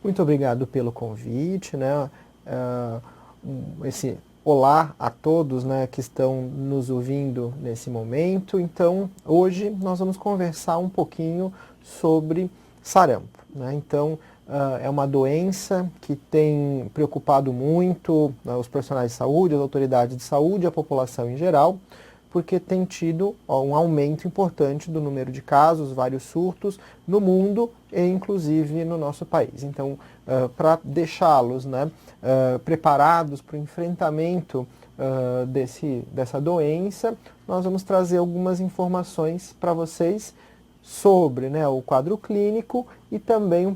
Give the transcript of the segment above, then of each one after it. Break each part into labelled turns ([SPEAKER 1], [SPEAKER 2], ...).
[SPEAKER 1] Muito obrigado pelo convite, né? Esse olá a todos, né, que estão nos ouvindo nesse momento. Então, hoje nós vamos conversar um pouquinho sobre sarampo, né? Então, é uma doença que tem preocupado muito, né, os profissionais de saúde, as autoridades de saúde, a população em geral, porque tem tido um aumento importante do número de casos, vários surtos no mundo e inclusive no nosso país. Então, para deixá-los, né, preparados para o enfrentamento dessa doença, nós vamos trazer algumas informações para vocês sobre, né, o quadro clínico e também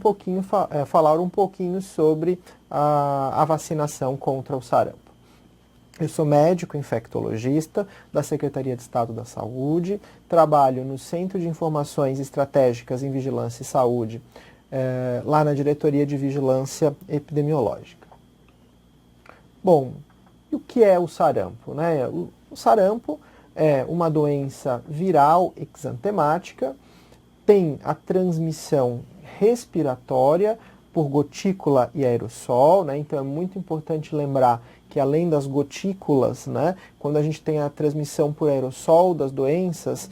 [SPEAKER 1] falar um pouquinho sobre a vacinação contra o sarampo. Eu sou médico infectologista da Secretaria de Estado da Saúde, trabalho no Centro de Informações Estratégicas em Vigilância e Saúde, lá na Diretoria de Vigilância Epidemiológica. Bom, e o que é o sarampo, né? O sarampo é uma doença viral exantemática, tem a transmissão respiratória por gotícula e aerossol, né? Então é muito importante lembrar que além das gotículas, né, quando a gente tem a transmissão por aerossol das doenças,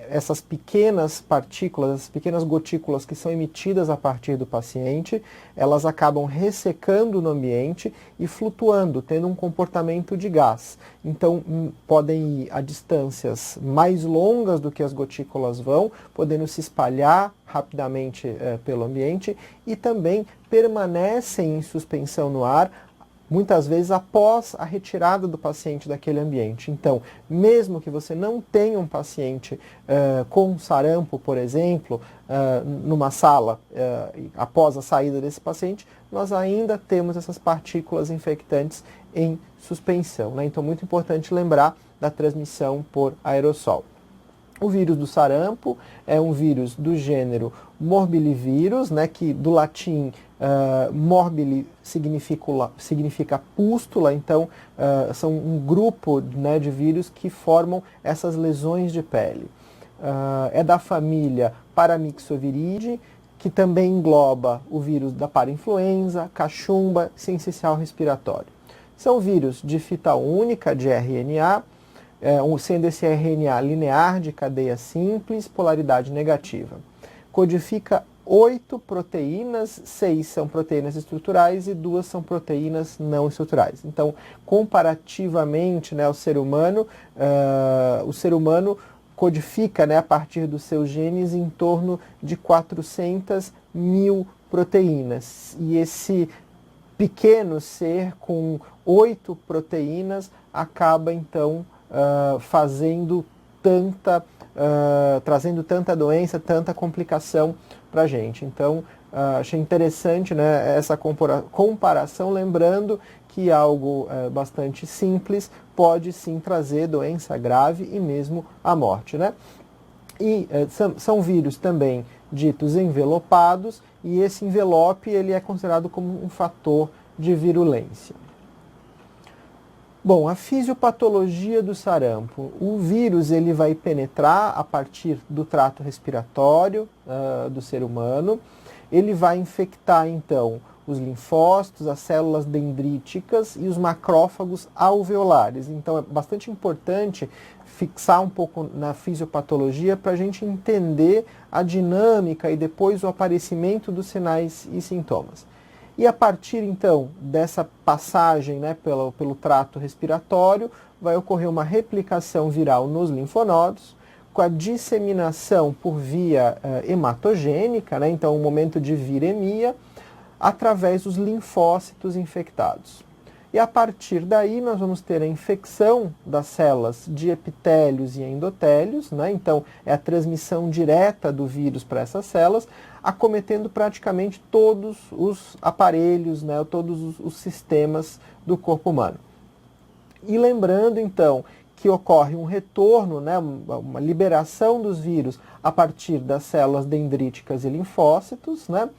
[SPEAKER 1] essas pequenas partículas, essas pequenas gotículas que são emitidas a partir do paciente, elas acabam ressecando no ambiente e flutuando, tendo um comportamento de gás. Então podem ir a distâncias mais longas do que as gotículas vão, podendo se espalhar rapidamente pelo ambiente e também permanecem em suspensão no ar muitas vezes após a retirada do paciente daquele ambiente. Então, mesmo que você não tenha um paciente com sarampo, por exemplo, numa sala, após a saída desse paciente, nós ainda temos essas partículas infectantes em suspensão, né? Então, muito importante lembrar da transmissão por aerossol. O vírus do sarampo é um vírus do gênero Morbillivirus, né, que do latim morbili significa pústula, então são um grupo, né, de vírus que formam essas lesões de pele. É da família Paramyxoviridae, que também engloba o vírus da parainfluenza, cachumba, sincicial respiratório. São vírus de fita única, de RNA, sendo esse RNA linear de cadeia simples, polaridade negativa. Codifica 8 proteínas, 6 são proteínas estruturais e 2 são proteínas não estruturais. Então, comparativamente, né, o ser humano codifica, né, a partir dos seus genes em torno de 400 mil proteínas. E esse pequeno ser com 8 proteínas acaba, então, trazendo tanta doença, tanta complicação para a gente. Então, achei interessante, né, essa comparação, lembrando que algo bastante simples pode sim trazer doença grave e mesmo a morte, né? E são vírus também ditos envelopados, e esse envelope ele é considerado como um fator de virulência. Bom, a fisiopatologia do sarampo. O vírus ele vai penetrar a partir do trato respiratório do ser humano. Ele vai infectar, então, os linfócitos, as células dendríticas e os macrófagos alveolares. Então, é bastante importante fixar um pouco na fisiopatologia para a gente entender a dinâmica e depois o aparecimento dos sinais e sintomas. E a partir, então, dessa passagem, né, pelo trato respiratório, vai ocorrer uma replicação viral nos linfonodos, com a disseminação por via hematogênica, né, então um momento de viremia, através dos linfócitos infectados. E a partir daí nós vamos ter a infecção das células de epitélios e endotélios, né? Então é a transmissão direta do vírus para essas células, acometendo praticamente todos os aparelhos, né? Todos os sistemas do corpo humano. E lembrando então que ocorre um retorno, né? Uma liberação dos vírus a partir das células dendríticas e linfócitos, né?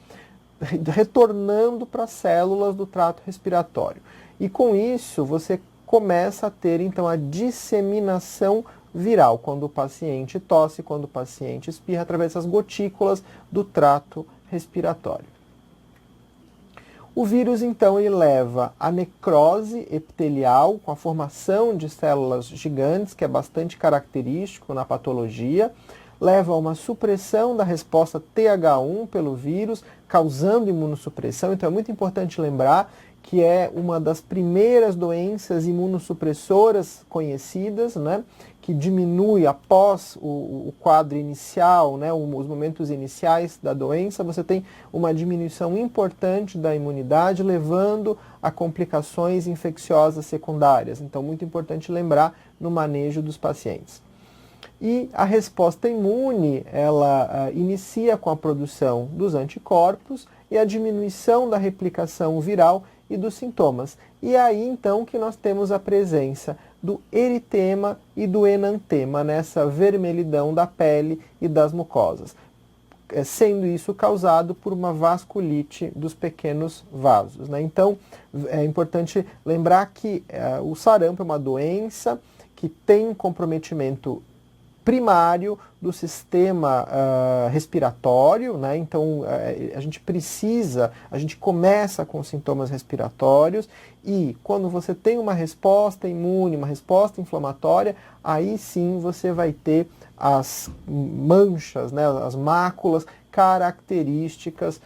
[SPEAKER 1] Retornando para as células do trato respiratório. E com isso você começa a ter então a disseminação viral, quando o paciente tosse, quando o paciente espirra, através dessas gotículas do trato respiratório. O vírus, então, ele leva a necrose epitelial, com a formação de células gigantes, que é bastante característico na patologia, leva a uma supressão da resposta TH1 pelo vírus, causando imunossupressão. Então é muito importante lembrar que é uma das primeiras doenças imunossupressoras conhecidas, né, que diminui após o quadro inicial, né, os momentos iniciais da doença, você tem uma diminuição importante da imunidade, levando a complicações infecciosas secundárias. Então, muito importante lembrar no manejo dos pacientes. E a resposta imune, ela inicia com a produção dos anticorpos e a diminuição da replicação viral e dos sintomas. E é aí então que nós temos a presença do eritema e do enantema, nessa vermelhidão da pele e das mucosas, sendo isso causado por uma vasculite dos pequenos vasos, né? Então é importante lembrar que o sarampo é uma doença que tem um comprometimento primário do sistema respiratório, né? Então a gente começa com sintomas respiratórios e quando você tem uma resposta imune, uma resposta inflamatória, aí sim você vai ter as manchas, né? As máculas características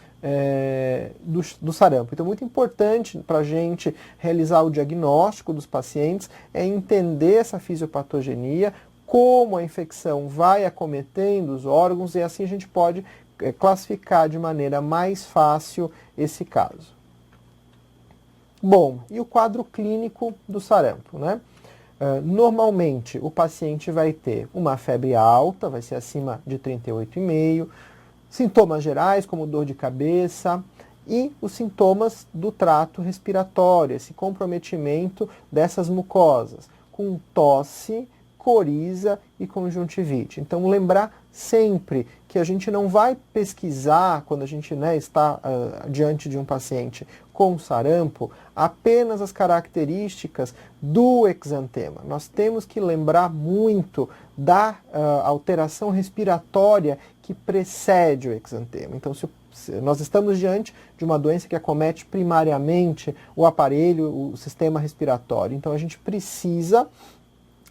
[SPEAKER 1] do sarampo. Então, muito importante para a gente realizar o diagnóstico dos pacientes é entender essa fisiopatogenia, como a infecção vai acometendo os órgãos, e assim a gente pode classificar de maneira mais fácil esse caso. Bom, e o quadro clínico do sarampo, né? Normalmente o paciente vai ter uma febre alta, vai ser acima de 38,5, sintomas gerais como dor de cabeça e os sintomas do trato respiratório, esse comprometimento dessas mucosas, com tosse, coriza e conjuntivite. Então, lembrar sempre que a gente não vai pesquisar, quando a gente está diante de um paciente com sarampo, apenas as características do exantema. Nós temos que lembrar muito da alteração respiratória que precede o exantema. Então, se nós estamos diante de uma doença que acomete primariamente o aparelho, o sistema respiratório. Então, a gente precisa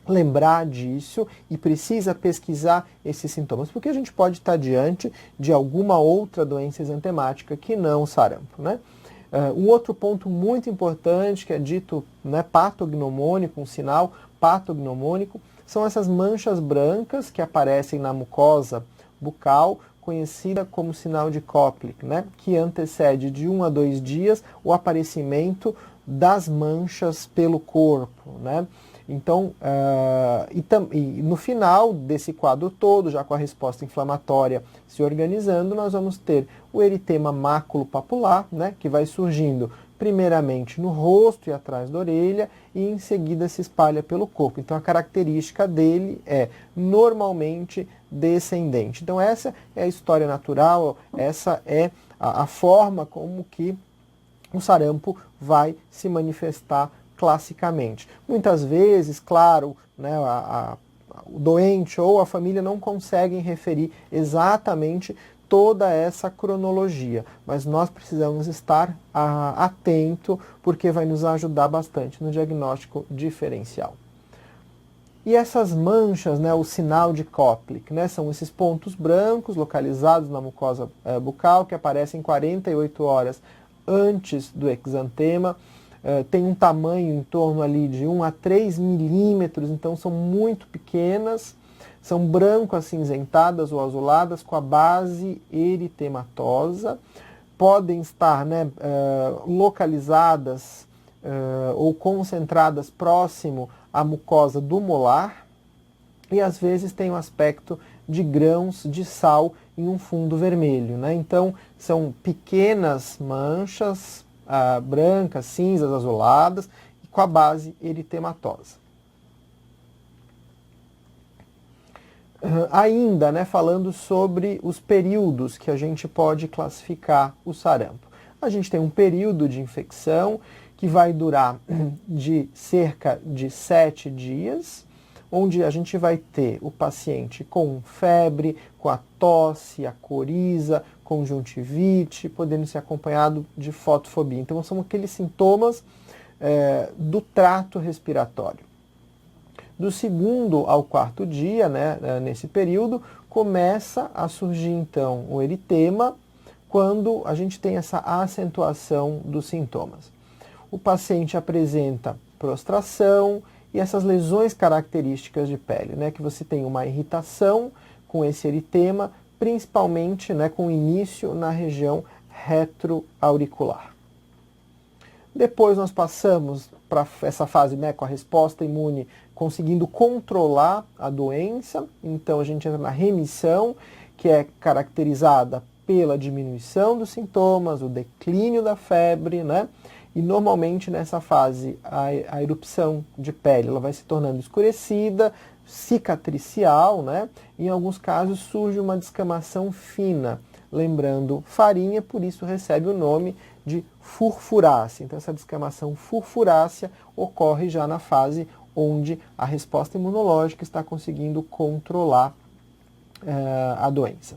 [SPEAKER 1] lembrar disso e precisa pesquisar esses sintomas, porque a gente pode estar diante de alguma outra doença exantemática que não o sarampo, né? Um outro ponto muito importante que é dito, né, patognomônico, um sinal patognomônico, são essas manchas brancas que aparecem na mucosa bucal, conhecida como sinal de Koplik, né, que antecede de 1 a 2 dias o aparecimento das manchas pelo corpo, né? Então, e no final desse quadro todo, já com a resposta inflamatória se organizando, nós vamos ter o eritema maculopapular, né, que vai surgindo primeiramente no rosto e atrás da orelha e em seguida se espalha pelo corpo. Então, a característica dele é normalmente descendente. Então, essa é a história natural, essa é a forma como que o sarampo vai se manifestar classicamente. Muitas vezes, claro, né, o doente ou a família não conseguem referir exatamente toda essa cronologia, mas nós precisamos estar atento porque vai nos ajudar bastante no diagnóstico diferencial. E essas manchas, né, o sinal de Koplik, né, são esses pontos brancos localizados na mucosa bucal que aparecem 48 horas antes do exantema. Tem um tamanho em torno ali de 1 a 3 milímetros, então são muito pequenas, são branco-acinzentadas ou azuladas com a base eritematosa, podem estar, né, localizadas ou concentradas próximo à mucosa do molar e às vezes tem um aspecto de grãos de sal em um fundo vermelho, né? Então são pequenas manchas brancas, cinzas, azuladas, com a base eritematosa. Ainda, né, falando sobre os períodos que a gente pode classificar o sarampo. A gente tem um período de infecção que vai durar de cerca de 7 dias, onde a gente vai ter o paciente com febre, com a tosse, a coriza, conjuntivite, podendo ser acompanhado de fotofobia. Então são aqueles sintomas do trato respiratório. Do segundo ao quarto dia, né, nesse período, começa a surgir então o eritema, quando a gente tem essa acentuação dos sintomas. O paciente apresenta prostração e essas lesões características de pele, né, que você tem uma irritação com esse eritema, principalmente, né, com início na região retroauricular. Depois nós passamos para essa fase, né, com a resposta imune conseguindo controlar a doença. Então a gente entra na remissão, que é caracterizada pela diminuição dos sintomas, o declínio da febre, né? E normalmente nessa fase a erupção de pele ela vai se tornando escurecida, cicatricial, né? Em alguns casos surge uma descamação fina, lembrando farinha, por isso recebe o nome de furfurácea. Então essa descamação furfurácea ocorre já na fase onde a resposta imunológica está conseguindo controlar a doença.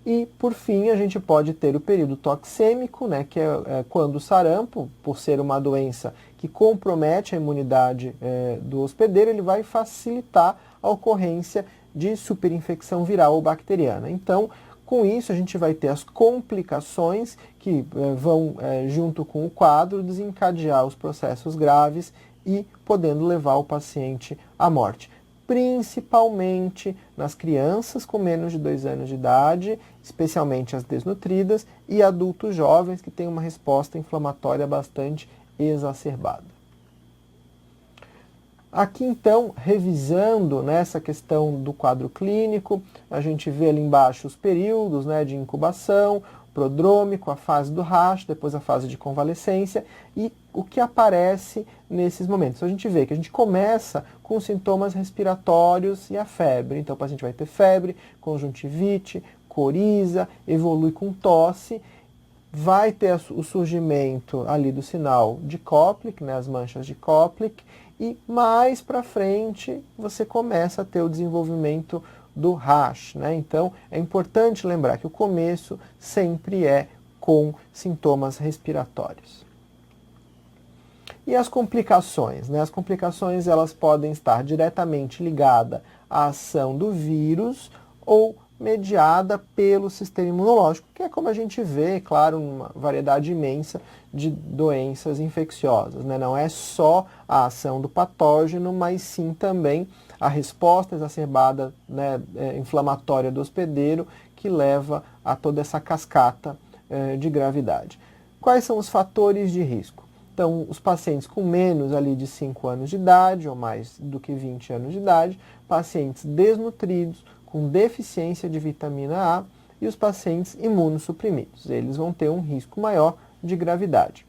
[SPEAKER 1] E, por fim, a gente pode ter o período toxêmico, né, que é quando o sarampo, por ser uma doença que compromete a imunidade do hospedeiro, ele vai facilitar a ocorrência de superinfecção viral ou bacteriana. Então, com isso, a gente vai ter as complicações que vão, junto com o quadro, desencadear os processos graves e podendo levar o paciente à morte. Principalmente nas crianças com menos de 2 anos de idade, especialmente as desnutridas, e adultos jovens que têm uma resposta inflamatória bastante exacerbada. Aqui então, revisando nessa questão do quadro clínico, a gente vê ali embaixo os períodos, né, de incubação, prodrômico, a fase do rash, depois a fase de convalescência e o que aparece nesses momentos. A gente vê que a gente começa com sintomas respiratórios e a febre. Então o paciente vai ter febre, conjuntivite, coriza, evolui com tosse, vai ter o surgimento ali do sinal de Koplik, né, as manchas de Koplik, e mais para frente você começa a ter o desenvolvimento do rash, né? Então é importante lembrar que o começo sempre é com sintomas respiratórios. E as complicações, né? As complicações elas podem estar diretamente ligadas à ação do vírus ou mediada pelo sistema imunológico, que é como a gente vê, claro, uma variedade imensa de doenças infecciosas, né? Não é só a ação do patógeno, mas sim também a resposta exacerbada, né, inflamatória do hospedeiro que leva a toda essa cascata de gravidade. Quais são os fatores de risco? Então, os pacientes com menos ali de 5 anos de idade ou mais do que 20 anos de idade, pacientes desnutridos, com deficiência de vitamina A e os pacientes imunossuprimidos. Eles vão ter um risco maior de gravidade.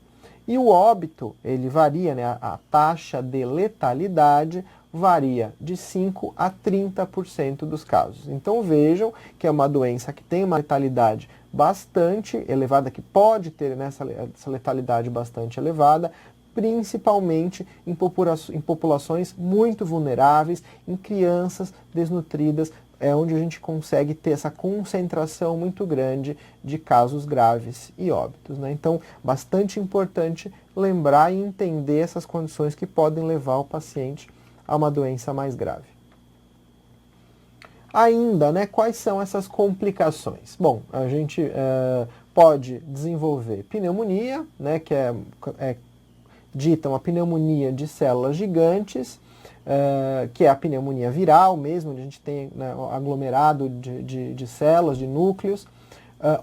[SPEAKER 1] E o óbito, ele varia, né? A taxa de letalidade varia de 5 a 30% dos casos. Então vejam que é uma doença que tem uma letalidade bastante elevada, que pode ter, né, essa letalidade bastante elevada, principalmente em populações muito vulneráveis, em crianças desnutridas, é onde a gente consegue ter essa concentração muito grande de casos graves e óbitos, né? Então, bastante importante lembrar e entender essas condições que podem levar o paciente a uma doença mais grave. Ainda, né, quais são essas complicações? Bom, a gente pode desenvolver pneumonia, né, que é dita uma pneumonia de células gigantes, que é a pneumonia viral mesmo, onde a gente tem, né, aglomerado de células, de núcleos,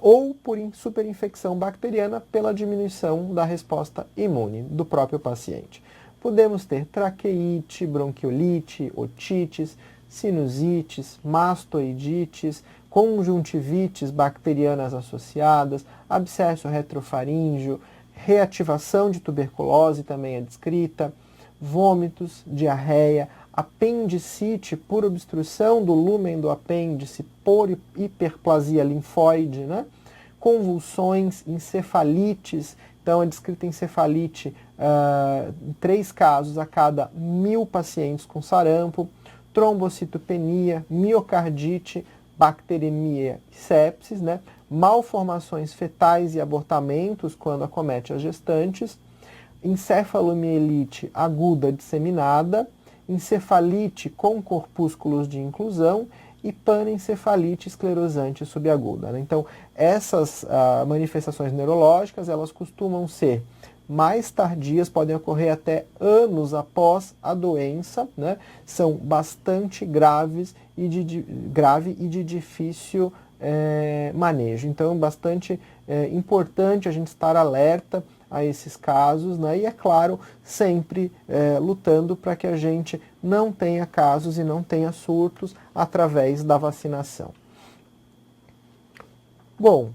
[SPEAKER 1] ou por superinfecção bacteriana pela diminuição da resposta imune do próprio paciente. Podemos ter traqueite, bronquiolite, otites, sinusites, mastoidites, conjuntivites bacterianas associadas, abscesso retrofaríngeo, reativação de tuberculose também é descrita, vômitos, diarreia, apendicite por obstrução do lúmen do apêndice por hiperplasia linfóide, né? Convulsões, encefalites, então é descrita encefalite em 3 casos a cada 1.000 pacientes com sarampo, trombocitopenia, miocardite, bacteremia e sepsis, né? malformações fetais e abortamentos quando acomete as gestantes, encefalomielite aguda disseminada, encefalite com corpúsculos de inclusão e panencefalite esclerosante subaguda. Né? Então, essas manifestações neurológicas, elas costumam ser mais tardias, podem ocorrer até anos após a doença, né? São bastante graves e de difícil manejo. Então, bastante importante a gente estar alerta a esses casos, né? E é claro, sempre lutando para que a gente não tenha casos e não tenha surtos através da vacinação. Bom,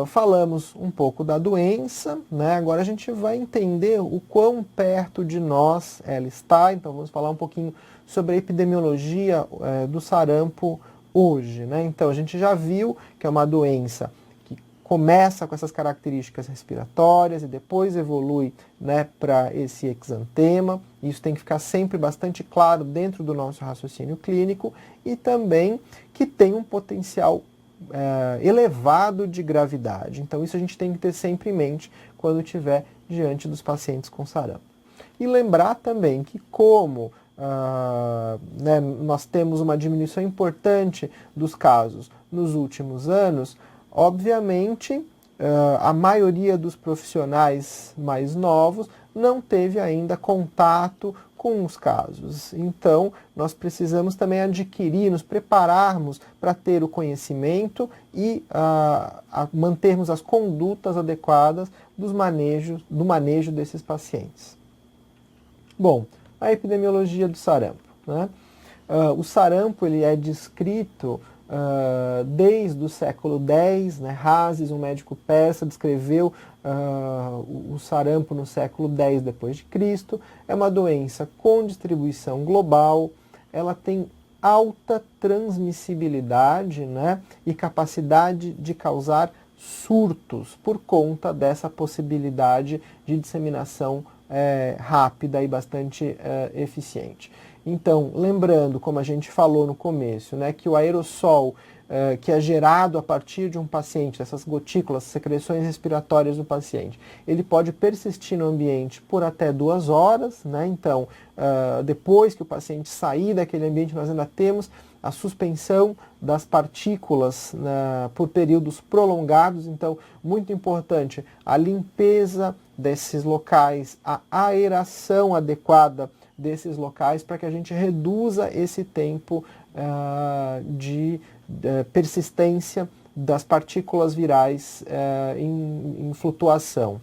[SPEAKER 1] falamos um pouco da doença, né? Agora a gente vai entender o quão perto de nós ela está, então vamos falar um pouquinho sobre a epidemiologia do sarampo hoje, né? Então a gente já viu que é uma doença que começa com essas características respiratórias e depois evolui, né, para esse exantema. Isso tem que ficar sempre bastante claro dentro do nosso raciocínio clínico e também que tem um potencial elevado de gravidade. Então isso a gente tem que ter sempre em mente quando estiver diante dos pacientes com sarampo. E lembrar também que como né, nós temos uma diminuição importante dos casos nos últimos anos, obviamente a maioria dos profissionais mais novos não teve ainda contato com os casos. Então, nós precisamos também adquirir, nos prepararmos para ter o conhecimento e mantermos as condutas adequadas do manejo desses pacientes. Bom, a epidemiologia do sarampo, né? O sarampo ele é descrito desde o século X, né? Rhazes, um médico persa, descreveu o sarampo no século X depois de Cristo. É uma doença com distribuição global, ela tem alta transmissibilidade, né? E capacidade de causar surtos por conta dessa possibilidade de disseminação rápida e bastante eficiente. Então, lembrando, como a gente falou no começo, né, que o aerossol que é gerado a partir de um paciente, dessas gotículas, secreções respiratórias do paciente, ele pode persistir no ambiente por até 2 horas, né? Então, depois que o paciente sair daquele ambiente, nós ainda temos a suspensão das partículas, né, por períodos prolongados. Então, muito importante a limpeza desses locais, a aeração adequada desses locais para que a gente reduza esse tempo de persistência das partículas virais em flutuação.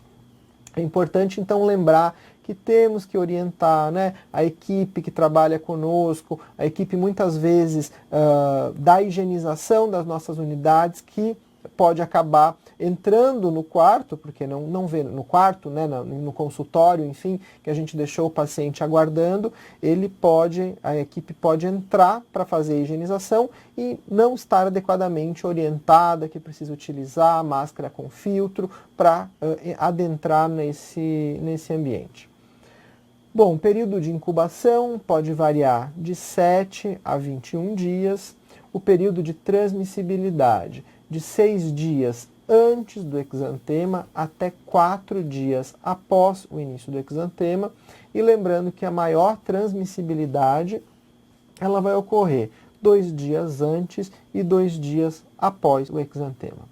[SPEAKER 1] É importante então lembrar que temos que orientar, né, a equipe que trabalha conosco, a equipe muitas vezes da higienização das nossas unidades, que pode acabar entrando no quarto, porque não vê no quarto, né, no consultório, enfim, que a gente deixou o paciente aguardando, a equipe pode entrar para fazer a higienização e não estar adequadamente orientada, que precisa utilizar a máscara com filtro para adentrar nesse ambiente. Bom, o período de incubação pode variar de 7 a 21 dias, o período de transmissibilidade de 6 dias antes do exantema até 4 dias após o início do exantema, e lembrando que a maior transmissibilidade ela vai ocorrer 2 dias antes e 2 dias após o exantema.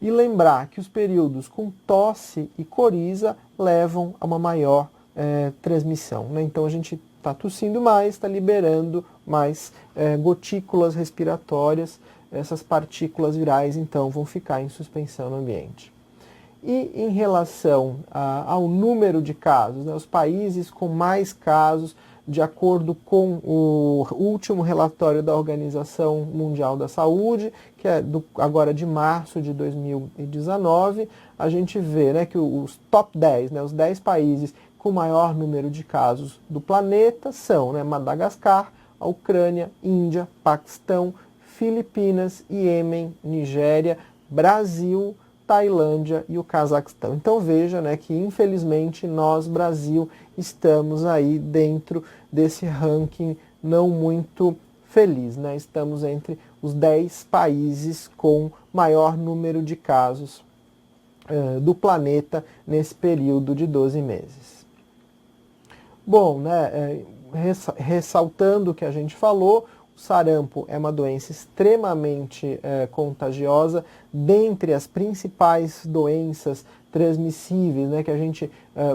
[SPEAKER 1] E lembrar que os períodos com tosse e coriza levam a uma maior transmissão, né? Então a gente está tossindo mais, está liberando mais gotículas respiratórias, essas partículas virais então vão ficar em suspensão no ambiente. E em relação ao número de casos, né, os países com mais casos, de acordo com o último relatório da Organização Mundial da Saúde, que é agora de março de 2019, a gente vê, né, que os top 10, né, os 10 países com maior número de casos do planeta são, né, Madagascar, a Ucrânia, Índia, Paquistão, Filipinas, Iêmen, Nigéria, Brasil, Tailândia e o Cazaquistão. Então veja, né, que infelizmente nós, Brasil, estamos aí dentro desse ranking não muito feliz, né? Estamos entre os 10 países com maior número de casos do planeta nesse período de 12 meses. Bom, né, ressaltando o que a gente falou, o sarampo é uma doença extremamente contagiosa. Dentre as principais doenças transmissíveis, né, que a gente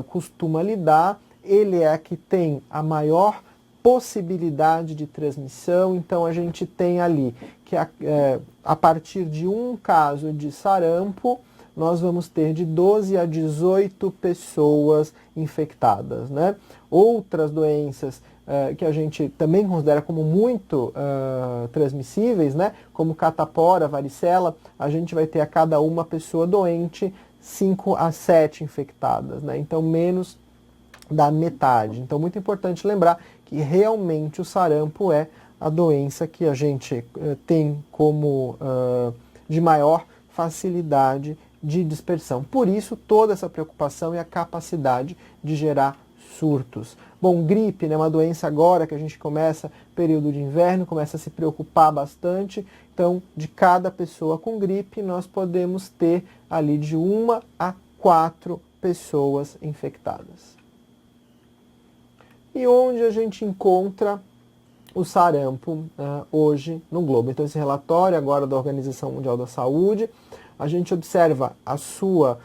[SPEAKER 1] costuma lidar, ele é a que tem a maior possibilidade de transmissão. Então a gente tem ali que a partir de um caso de sarampo, nós vamos ter de 12 a 18 pessoas infectadas, né? Outras doenças que a gente também considera como muito transmissíveis, né? Como catapora, varicela, a gente vai ter a cada uma pessoa doente 5 a 7 infectadas, né? Então menos da metade. Então muito importante lembrar que realmente o sarampo é a doença que a gente tem como de maior facilidade de dispersão. Por isso, toda essa preocupação e a capacidade de gerar surtos. Bom, gripe, né, uma doença agora que a gente começa, período de inverno, começa a se preocupar bastante. Então, de cada pessoa com gripe, nós podemos ter ali de 1 a 4 pessoas infectadas. E onde a gente encontra o sarampo hoje no globo? Então, esse relatório agora da Organização Mundial da Saúde, a gente observa a sua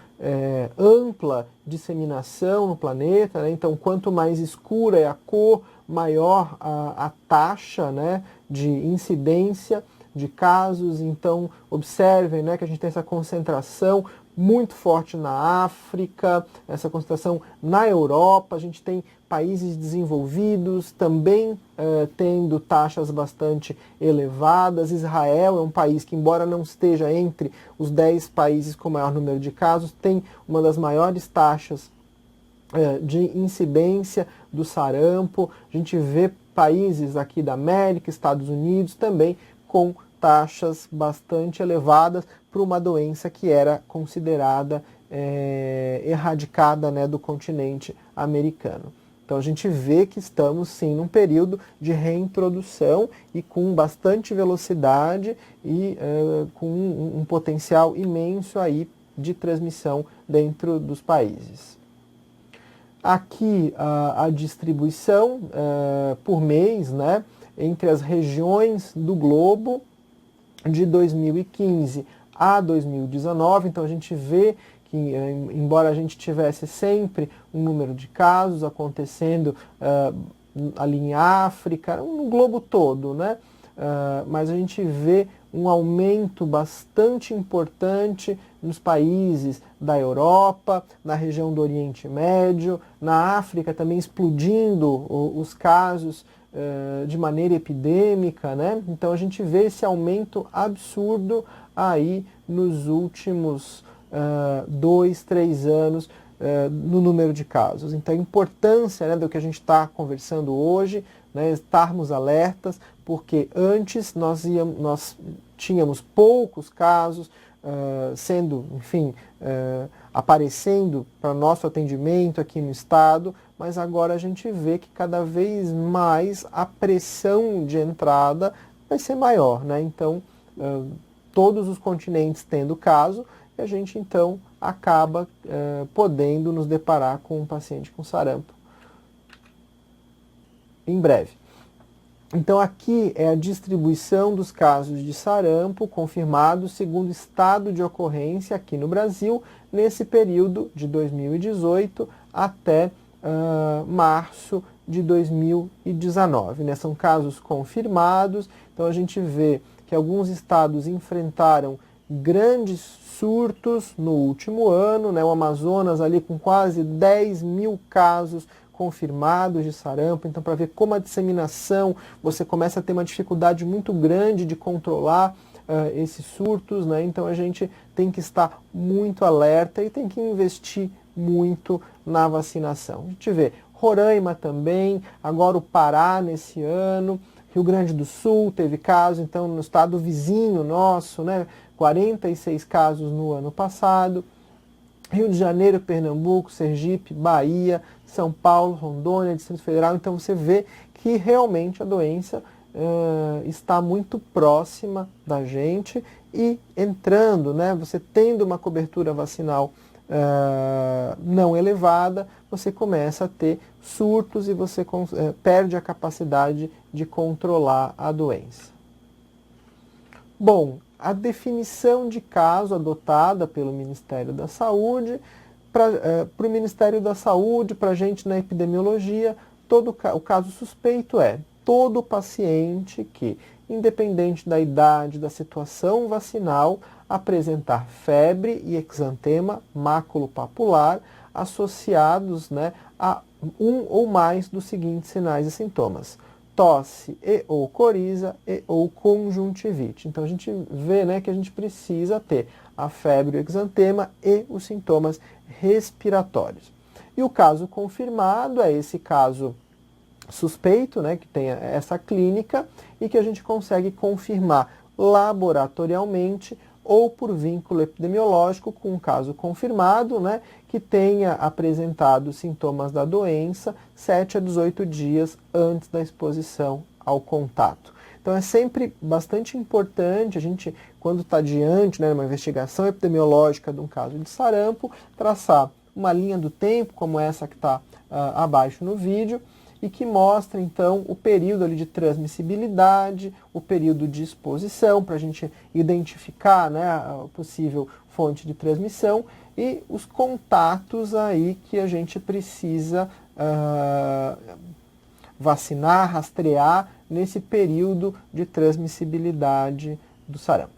[SPEAKER 1] ampla disseminação no planeta, né? Então, quanto mais escura é a cor, maior a taxa, né, de incidência de casos. Então, observem, né, que a gente tem essa concentração muito forte na África, essa concentração na Europa. A gente tem países desenvolvidos também tendo taxas bastante elevadas. Israel é um país que, embora não esteja entre os 10 países com maior número de casos, tem uma das maiores taxas de incidência do sarampo. A gente vê países aqui da América, Estados Unidos, também com taxas bastante elevadas para uma doença que era considerada erradicada, né, do continente americano. Então a gente vê que estamos sim num período de reintrodução e com bastante velocidade e com um potencial imenso aí de transmissão dentro dos países. Aqui a distribuição por mês, né, entre as regiões do globo de 2015 a 2019. Então a gente vê que, embora a gente tivesse sempre um número de casos acontecendo ali em África, no globo todo, né? Mas a gente vê um aumento bastante importante nos países da Europa, na região do Oriente Médio, na África também explodindo os casos de maneira epidêmica, né? Então a gente vê esse aumento absurdo aí nos últimos 2, 3 anos no número de casos. Então a importância, né, do que a gente está conversando hoje, né, estarmos alertas, porque antes nós tínhamos poucos casos sendo, enfim, aparecendo para nosso atendimento aqui no estado, mas agora a gente vê que cada vez mais a pressão de entrada vai ser maior, né? Então, todos os continentes tendo caso, e a gente então acaba podendo nos deparar com um paciente com sarampo em breve. Então aqui é a distribuição dos casos de sarampo confirmados segundo estado de ocorrência aqui no Brasil, nesse período de 2018 até março de 2019. Né? São casos confirmados, então a gente vê que alguns estados enfrentaram grandes surtos no último ano, né? O Amazonas ali com quase 10 mil casos confirmados de sarampo. Então, para ver como a disseminação, você começa a ter uma dificuldade muito grande de controlar esses surtos, né? Então a gente tem que estar muito alerta e tem que investir muito na vacinação. A gente vê Roraima também, agora o Pará nesse ano, Rio Grande do Sul teve caso, então no estado vizinho nosso, né, 46 casos no ano passado, Rio de Janeiro, Pernambuco, Sergipe, Bahia, São Paulo, Rondônia, Distrito Federal. Então você vê que realmente a doença está muito próxima da gente e entrando, né, você tendo uma cobertura vacinal não elevada, você começa a ter surtos e você perde a capacidade de controlar a doença. Bom, a definição de caso adotada pelo Ministério da Saúde, para o Ministério da Saúde, para a gente na epidemiologia, o caso suspeito é todo paciente que, independente da idade, da situação vacinal, apresentar febre e exantema maculopapular associados, né, a um ou mais dos seguintes sinais e sintomas: tosse e ou coriza e ou conjuntivite. Então a gente vê, né, que a gente precisa ter a febre, o exantema e os sintomas respiratórios. E o caso confirmado é esse caso suspeito, né, que tem essa clínica e que a gente consegue confirmar laboratorialmente ou por vínculo epidemiológico com um caso confirmado, né, que tenha apresentado sintomas da doença 7 a 18 dias antes da exposição ao contato. Então é sempre bastante importante a gente, quando está diante, né, de uma investigação epidemiológica de um caso de sarampo, traçar uma linha do tempo, como essa que está abaixo no vídeo, e que mostra, então, o período ali de transmissibilidade, o período de exposição, para a gente identificar, né, a possível fonte de transmissão, e os contatos aí que a gente precisa vacinar, rastrear nesse período de transmissibilidade do sarampo.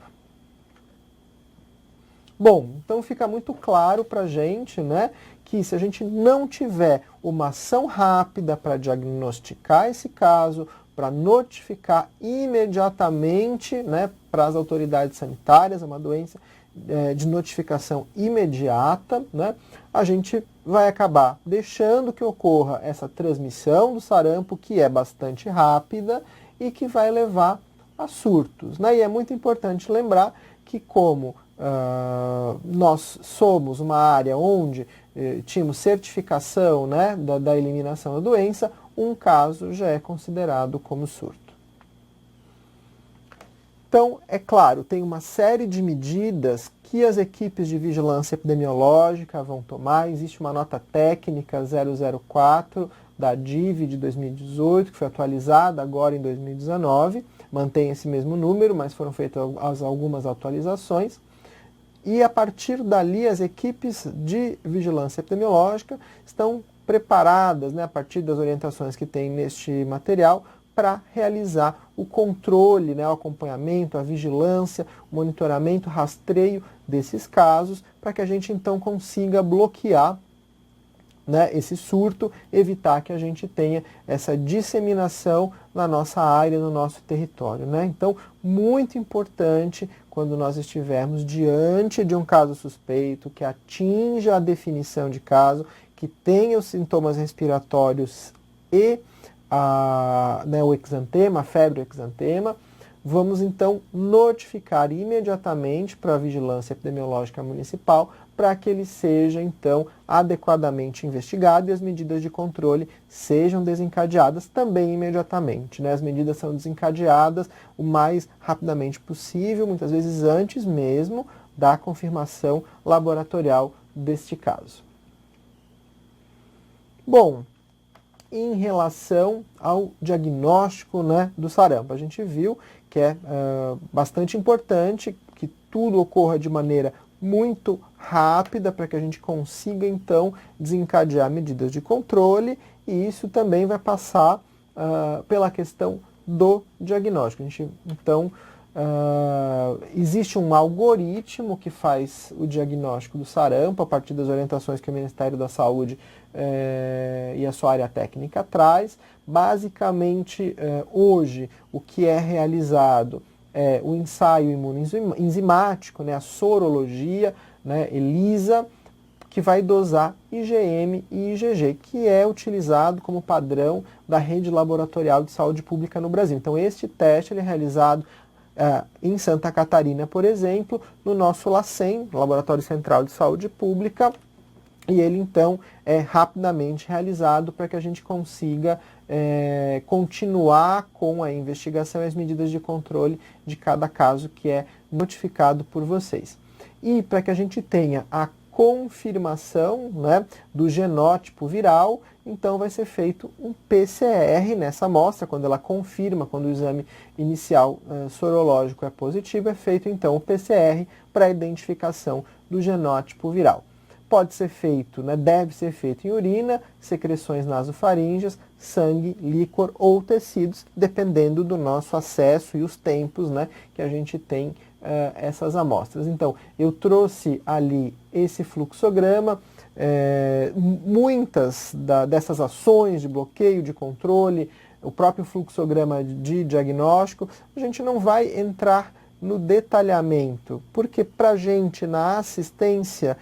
[SPEAKER 1] Bom, então fica muito claro para a gente, né, que se a gente não tiver uma ação rápida para diagnosticar esse caso, para notificar imediatamente, né, para as autoridades sanitárias, é uma doença de notificação imediata, né, a gente vai acabar deixando que ocorra essa transmissão do sarampo, que é bastante rápida e que vai levar a surtos, né? E é muito importante lembrar que como nós somos uma área onde tínhamos certificação, né, da eliminação da doença, um caso já é considerado como surto. Então, é claro, tem uma série de medidas que as equipes de vigilância epidemiológica vão tomar. Existe uma nota técnica 004 da DIV de 2018, que foi atualizada agora em 2019, mantém esse mesmo número, mas foram feitas algumas atualizações. E a partir dali, as equipes de vigilância epidemiológica estão preparadas, né, a partir das orientações que tem neste material, para realizar o controle, né, o acompanhamento, a vigilância, o monitoramento, rastreio desses casos, para que a gente então consiga bloquear, né, esse surto, evitar que a gente tenha essa disseminação na nossa área, no nosso território, né? Então, muito importante quando nós estivermos diante de um caso suspeito que atinja a definição de caso, que tenha os sintomas respiratórios e né, o exantema, a febre, o exantema, vamos então notificar imediatamente para a Vigilância Epidemiológica Municipal para que ele seja então adequadamente investigado e as medidas de controle sejam desencadeadas também imediatamente, né? As medidas são desencadeadas o mais rapidamente possível, muitas vezes antes mesmo da confirmação laboratorial deste caso. Bom, em relação ao diagnóstico, né, do sarampo, a gente viu que é bastante importante que tudo ocorra de maneira muito rápida para que a gente consiga então desencadear medidas de controle, e isso também vai passar pela questão do diagnóstico. Então, existe um algoritmo que faz o diagnóstico do sarampo a partir das orientações que o Ministério da Saúde e a sua área técnica traz. Basicamente, hoje, o que é realizado é o ensaio imunoenzimático, né, a sorologia, né, ELISA, que vai dosar IgM e IgG, que é utilizado como padrão da rede laboratorial de saúde pública no Brasil. Então, este teste ele é realizado em Santa Catarina, por exemplo, no nosso LACEN, Laboratório Central de Saúde Pública, e ele então é rapidamente realizado para que a gente consiga continuar com a investigação e as medidas de controle de cada caso que é notificado por vocês. E para que a gente tenha a confirmação, né, do genótipo viral, então vai ser feito um PCR nessa amostra, quando ela confirma, quando o exame inicial sorológico é positivo, é feito então o PCR para a identificação do genótipo viral. Pode ser feito, né, deve ser feito em urina, secreções nasofaríngeas, sangue, líquor ou tecidos, dependendo do nosso acesso e os tempos, né, que a gente tem essas amostras. Então, eu trouxe ali esse fluxograma, muitas dessas ações de bloqueio, de controle, o próprio fluxograma de diagnóstico, a gente não vai entrar no detalhamento, porque para a gente na assistência,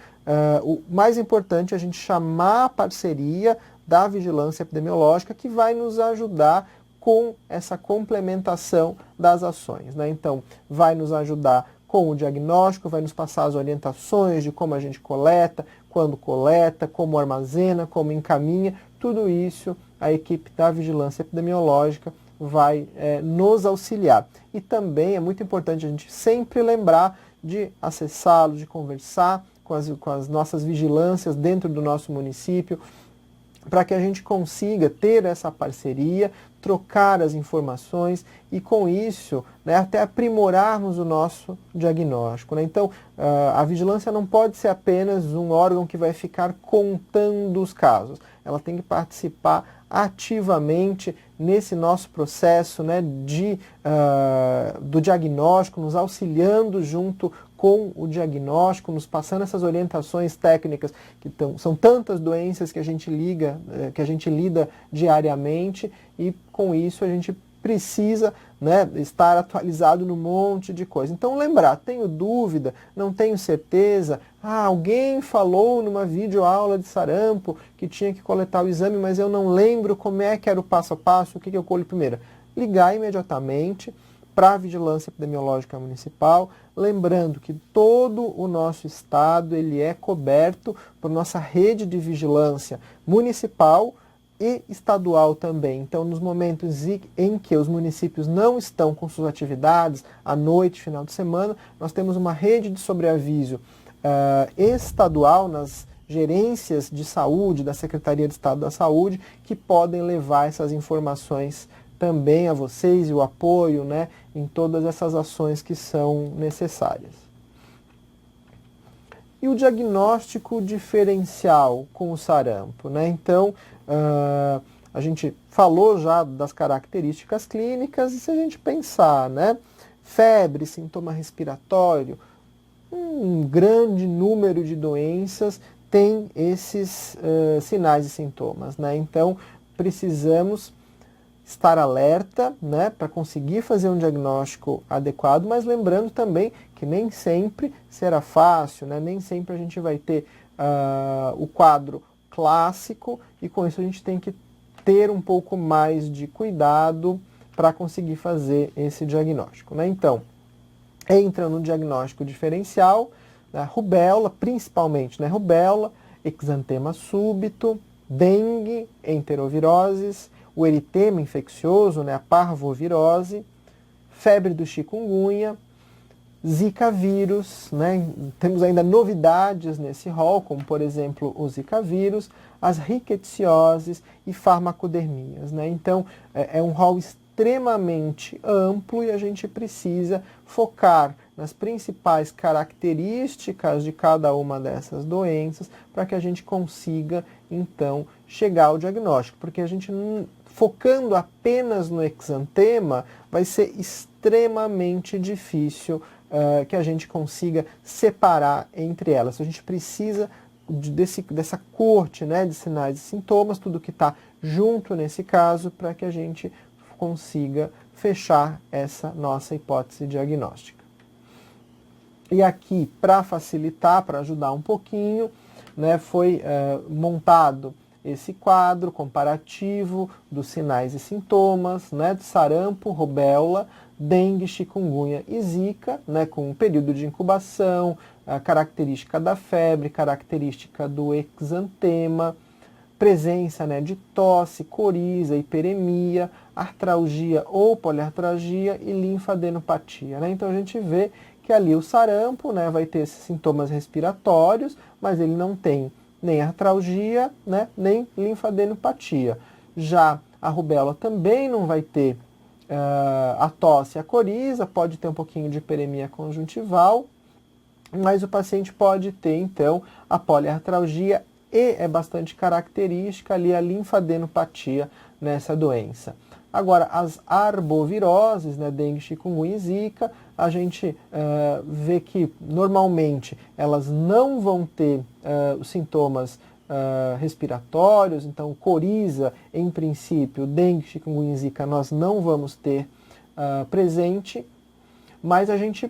[SPEAKER 1] o mais importante é a gente chamar a parceria da vigilância epidemiológica que vai nos ajudar com essa complementação das ações, né? Então, vai nos ajudar com o diagnóstico, vai nos passar as orientações de como a gente coleta, quando coleta, como armazena, como encaminha, tudo isso a equipe da vigilância epidemiológica vai nos auxiliar. E também é muito importante a gente sempre lembrar de acessá-lo, de conversar com as nossas vigilâncias dentro do nosso município, para que a gente consiga ter essa parceria, trocar as informações e com isso, né, até aprimorarmos o nosso diagnóstico, né? Então, a vigilância não pode ser apenas um órgão que vai ficar contando os casos. Ela tem que participar ativamente nesse nosso processo, né, do diagnóstico, nos auxiliando junto com o diagnóstico, nos passando essas orientações técnicas, que são tantas doenças que a gente lida diariamente, e com isso a gente precisa, né, estar atualizado num monte de coisa. Então lembrar, tenho dúvida, não tenho certeza, alguém falou numa videoaula de sarampo que tinha que coletar o exame, mas eu não lembro como é que era o passo a passo, o que eu colho primeiro. Ligar imediatamente para a Vigilância Epidemiológica Municipal, lembrando que todo o nosso estado ele é coberto por nossa rede de vigilância municipal e estadual também. Então, nos momentos em que os municípios não estão com suas atividades, à noite, final de semana, nós temos uma rede de sobreaviso estadual nas gerências de saúde da Secretaria de Estado da Saúde, que podem levar essas informações também a vocês e o apoio, né, em todas essas ações que são necessárias. E o diagnóstico diferencial com o sarampo, né? Então, a gente falou já das características clínicas, e se a gente pensar, né, febre, sintoma respiratório, um grande número de doenças tem esses sinais e sintomas, né? Então, precisamos estar alerta, né, para conseguir fazer um diagnóstico adequado, mas lembrando também que nem sempre será fácil, né, nem sempre a gente vai ter o quadro clássico, e com isso a gente tem que ter um pouco mais de cuidado para conseguir fazer esse diagnóstico, né? Então, entra no diagnóstico diferencial, né, rubéola, principalmente, né, rubéola, exantema súbito, dengue, enteroviroses, o eritema infeccioso, né, a parvovirose, febre do chikungunya, Zika vírus, né? Temos ainda novidades nesse rol, como por exemplo o Zika vírus, as ricketsioses e farmacodermias, né? Então é um rol extremamente amplo e a gente precisa focar nas principais características de cada uma dessas doenças para que a gente consiga então chegar ao diagnóstico, porque a gente focando apenas no exantema vai ser extremamente difícil que a gente consiga separar entre elas. A gente precisa dessa corte, né, de sinais e sintomas, tudo que está junto nesse caso, para que a gente consiga fechar essa nossa hipótese diagnóstica. E aqui, para facilitar, para ajudar um pouquinho, né, foi montado esse quadro comparativo dos sinais e sintomas, né, de sarampo, rubéola, dengue, chikungunya e zika, né, com um período de incubação, característica da febre, característica do exantema, presença, né, de tosse, coriza, hiperemia, artralgia ou poliartralgia e linfadenopatia, né? Então a gente vê que ali o sarampo, né, vai ter esses sintomas respiratórios, mas ele não tem nem artralgia, né, nem linfadenopatia. Já a rubéola também não vai ter a tosse e a coriza, pode ter um pouquinho de hiperemia conjuntival, mas o paciente pode ter, então, a poliartralgia e é bastante característica ali a linfadenopatia nessa doença. Agora, as arboviroses, né, dengue, chikungunya e zika, a gente vê que normalmente elas não vão ter os sintomas respiratórios, então coriza, em princípio, dengue, chikungunya e zika nós não vamos ter presente, mas a gente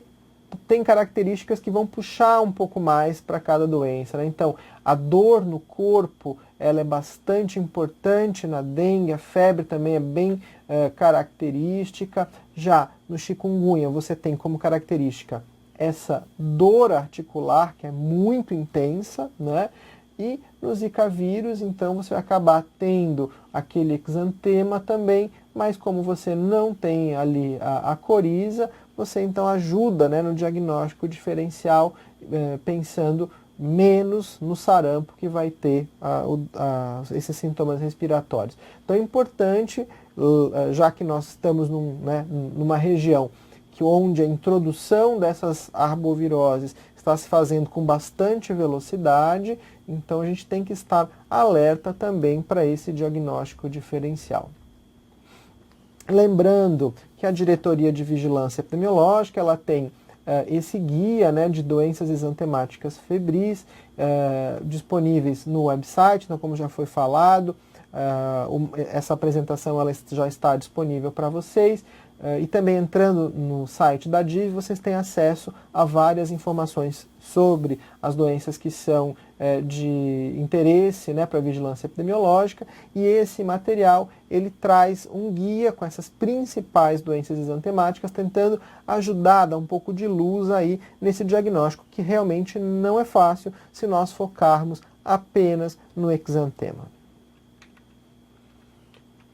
[SPEAKER 1] tem características que vão puxar um pouco mais para cada doença, né? Então, a dor no corpo, ela é bastante importante na dengue, a febre também é bem característica. Já no chikungunya, você tem como característica essa dor articular, que é muito intensa, né? E no Zika vírus, então, você vai acabar tendo aquele exantema também, mas como você não tem ali a coriza, você então ajuda, né, no diagnóstico diferencial, pensando menos no sarampo que vai ter esses sintomas respiratórios. Então é importante, já que nós estamos numa região onde a introdução dessas arboviroses está se fazendo com bastante velocidade, então a gente tem que estar alerta também para esse diagnóstico diferencial. Lembrando que a Diretoria de Vigilância Epidemiológica ela tem esse guia, né, de doenças exantemáticas febris disponíveis no website, então, como já foi falado, essa apresentação ela já está disponível para vocês. E também entrando no site da DIV, vocês têm acesso a várias informações sobre as doenças que são de interesse, né, para a vigilância epidemiológica, e esse material ele traz um guia com essas principais doenças exantemáticas, tentando ajudar, dar um pouco de luz aí nesse diagnóstico que realmente não é fácil se nós focarmos apenas no exantema.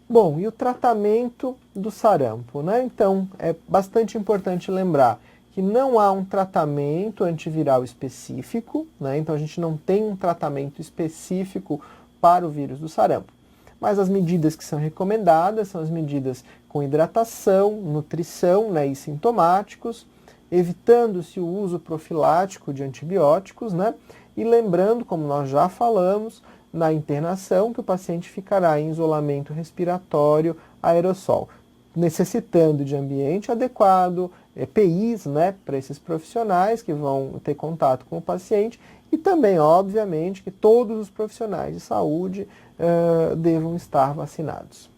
[SPEAKER 1] Bom, e o tratamento do sarampo, né? Então, é bastante importante lembrar que não há um tratamento antiviral específico, né? Então a gente não tem um tratamento específico para o vírus do sarampo. Mas as medidas que são recomendadas são as medidas com hidratação, nutrição, né, e sintomáticos, evitando-se o uso profilático de antibióticos, né? E lembrando, como nós já falamos, na internação, que o paciente ficará em isolamento respiratório aerossol, necessitando de ambiente adequado, EPIs, né, para esses profissionais que vão ter contato com o paciente, e também, obviamente, que todos os profissionais de saúde devam estar vacinados.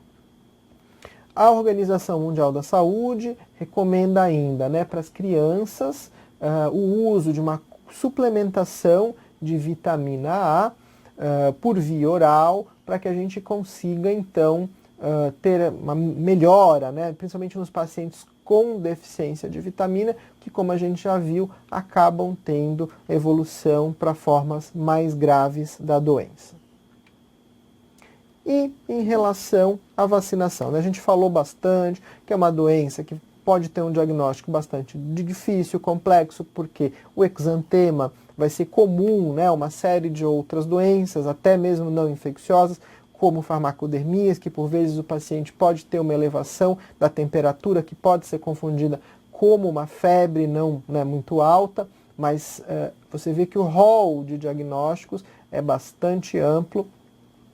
[SPEAKER 1] A Organização Mundial da Saúde recomenda ainda, né, para as crianças o uso de uma suplementação de vitamina A por via oral, para que a gente consiga, então, ter uma melhora, né, principalmente nos pacientes com deficiência de vitamina, que, como a gente já viu, acabam tendo evolução para formas mais graves da doença. E em relação à vacinação, né, a gente falou bastante que é uma doença que pode ter um diagnóstico bastante difícil, complexo, porque o exantema vai ser comum, né, uma série de outras doenças, até mesmo não infecciosas, como farmacodermias, que por vezes o paciente pode ter uma elevação da temperatura, que pode ser confundida como uma febre não, né, muito alta, mas você vê que o rol de diagnósticos é bastante amplo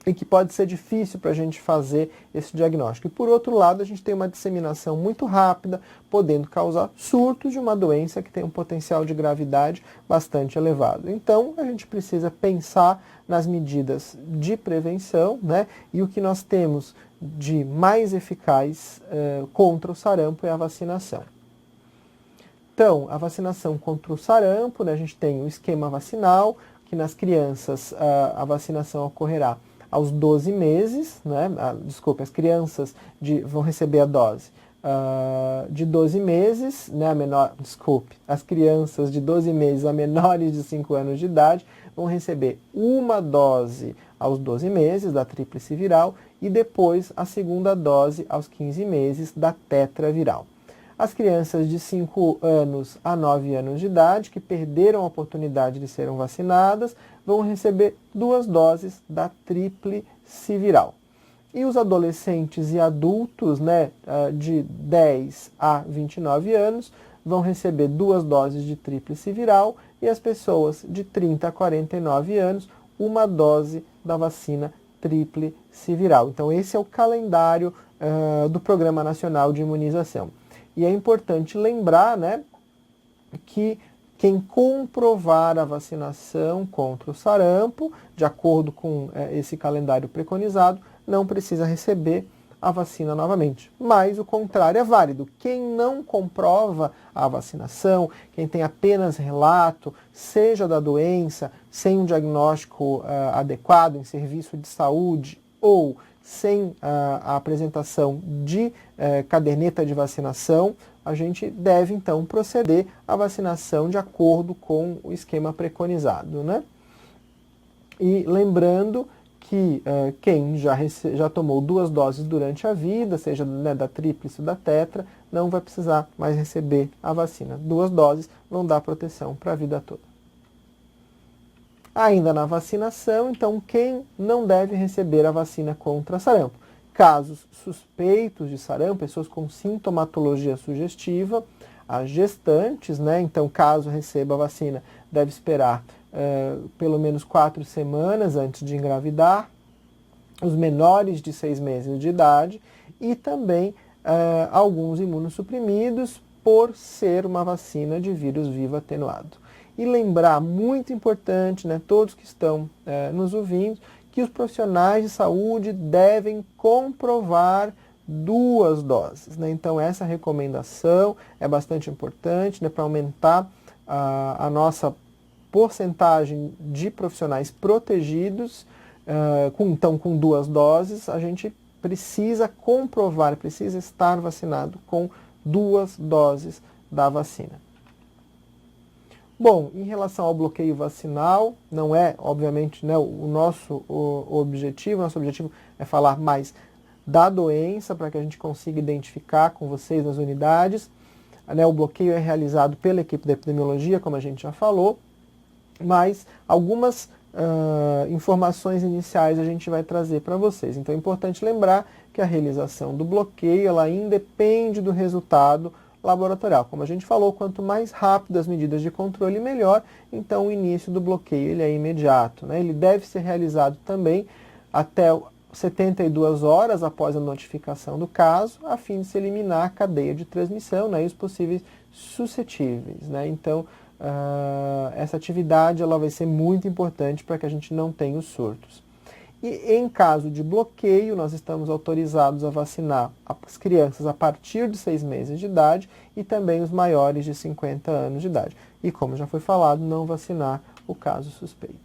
[SPEAKER 1] e que pode ser difícil para a gente fazer esse diagnóstico. E por outro lado, a gente tem uma disseminação muito rápida, podendo causar surtos de uma doença que tem um potencial de gravidade bastante elevado. Então, a gente precisa pensar nas medidas de prevenção, né? E o que nós temos de mais eficaz contra o sarampo é a vacinação. Então, a vacinação contra o sarampo, né, a gente tem o esquema vacinal, que nas crianças a vacinação ocorrerá aos 12 meses, né? Desculpe, as crianças vão receber a dose de 12 meses, né, as crianças de 12 meses a menores de 5 anos de idade vão receber uma dose aos 12 meses da tríplice viral e depois a segunda dose aos 15 meses da tetraviral. As crianças de 5 anos a 9 anos de idade que perderam a oportunidade de serem vacinadas vão receber 2 doses da tríplice viral. E os adolescentes e adultos, né, de 10 a 29 anos vão receber 2 doses de tríplice viral e as pessoas de 30 a 49 anos, uma dose da vacina tríplice viral. Então esse é o calendário do Programa Nacional de Imunização. E é importante lembrar, né, que quem comprovar a vacinação contra o sarampo, de acordo com esse calendário preconizado, não precisa receber a vacina novamente. Mas o contrário é válido. Quem não comprova a vacinação, quem tem apenas relato, seja da doença, sem um diagnóstico adequado em serviço de saúde ou sem a apresentação de caderneta de vacinação, a gente deve então proceder à vacinação de acordo com o esquema preconizado, né? E lembrando que quem já tomou 2 doses durante a vida, seja, né, da tríplice ou da tetra, não vai precisar mais receber a vacina. 2 doses vão dar proteção para a vida toda. Ainda na vacinação, então, quem não deve receber a vacina contra sarampo? Casos suspeitos de sarampo, pessoas com sintomatologia sugestiva, as gestantes, né? Então, caso receba a vacina, deve esperar pelo menos 4 semanas antes de engravidar, os menores de 6 meses de idade e também alguns imunossuprimidos por ser uma vacina de vírus vivo atenuado. E lembrar, muito importante, né, todos que estão nos ouvindo, que os profissionais de saúde devem comprovar 2 doses, né? Então essa recomendação é bastante importante, né, para aumentar a nossa porcentagem de profissionais protegidos. Então com 2 doses a gente precisa comprovar, precisa estar vacinado com 2 doses da vacina. Bom, em relação ao bloqueio vacinal, não é, obviamente, né, o nosso objetivo é falar mais da doença, para que a gente consiga identificar com vocês nas unidades. Né, o bloqueio é realizado pela equipe da epidemiologia, como a gente já falou, mas algumas informações iniciais a gente vai trazer para vocês. Então é importante lembrar que a realização do bloqueio, ela independe do resultado laboratorial. Como a gente falou, quanto mais rápido as medidas de controle, melhor. Então o início do bloqueio ele é imediato, né? Ele deve ser realizado também até 72 horas após a notificação do caso, a fim de se eliminar a cadeia de transmissão, né, e os possíveis suscetíveis, né? Então essa atividade ela vai ser muito importante para que a gente não tenha os surtos. E em caso de bloqueio, nós estamos autorizados a vacinar as crianças a partir de 6 meses de idade e também os maiores de 50 anos de idade. E como já foi falado, não vacinar o caso suspeito.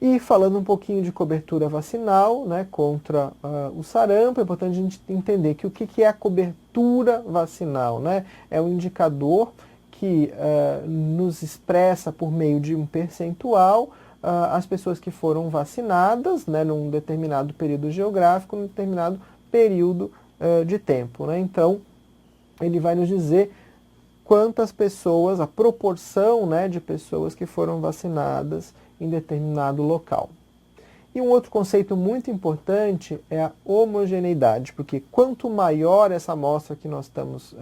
[SPEAKER 1] E falando um pouquinho de cobertura vacinal, né, contra o sarampo, é importante a gente entender que o que é a cobertura vacinal, né? É um indicador que nos expressa por meio de um percentual as pessoas que foram vacinadas, né, num determinado período geográfico, num determinado período de tempo, né? Então, ele vai nos dizer quantas pessoas, a proporção, né, de pessoas que foram vacinadas em determinado local. E um outro conceito muito importante é a homogeneidade, porque quanto maior essa amostra que nós estamos